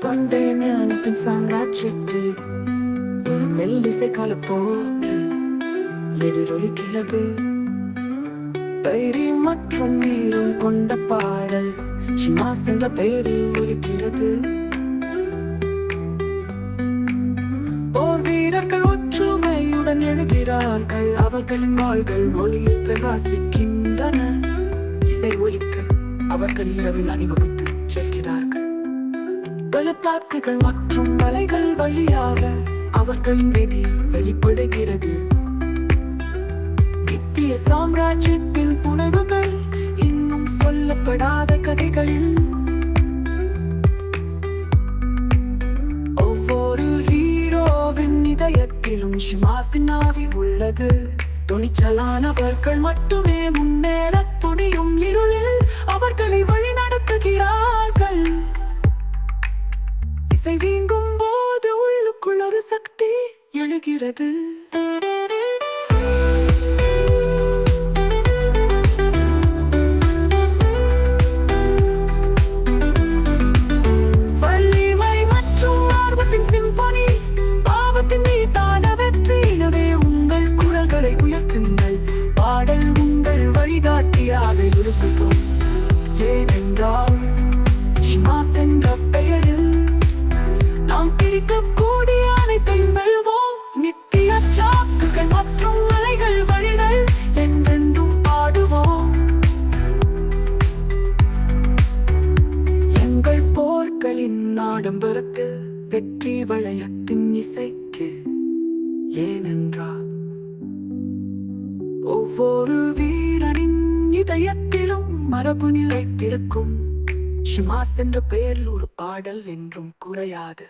பண்டைய ஞானத்தின் சாம்ராஜ்யத்தில் ஒரு மெல்லிசை கலப்போடு எதிரொலிக்கிறது. தைரியம் மற்றும் வீரம் கொண்ட பாடல் ஷிமாஸ் என்ற பெயரில் ஒலிக்கிறது. போர் வீரர்கள் ஒற்றுமையுடன் எழுகிறார்கள். அவர்களின் வாள்கள் ஒளியில் பிரகாசிக்கின்றன. இசை ஒலிக்க அவர்கள் இரவில் அணிவகுத்து செல்கிறார்கள். பள்ளத்தாக்குகள் மற்றும் மலைகள் வழியாக அவர்களின் விதி வெளிப்படுகிறது. நித்திய சாம்ராஜ்யத்தின் புனைவுகள் இன்னும் சொல்லப்படாத கதைகளில் ஒவ்வொரு ஹீரோவின் இதயத்திலும் ஷிமாஸின் ஆவி உள்ளது. துணிச்சலானவர்கள் மட்டுமே முன்னேற துணியும். இருளில் அவர்களை வழி நடத்துகிறார்கள். இசை வீங்கும் போது உள்ளுக்குள் ஒரு சக்தி எழுகிறது. வலிமை மற்றும் ஆர்வத்தின் சிம்பொனி, பாவத்தின் மீதான வெற்றி. எனவே உங்கள் குரல்களை உயர்த்துங்கள். பாடல் உங்கள் வழிகாட்டியாக இருக்கட்டும். ஏனென்றால் ஷிமாஸ் என்ற பெயரில் நாம் பிரிக்கக்கூடிய அனைத்தையும் வெல்வோம். நித்திய சாக்குகள் மற்றும் மலைகள் வழிகள் என்றென்றும் பாடுவோம். எங்கள் போர்களின் ஆடம்பரத்தில் வெற்றி வளையத்தின் இசைக்கு. ஏனென்றால் ஒவ்வொரு வீரனின் இதயத்திலும் மரபு நிலைத்திருக்கும். ஷிமாஸ் என்ற பெயரில் ஒரு பாடல் என்றும் குறையாது.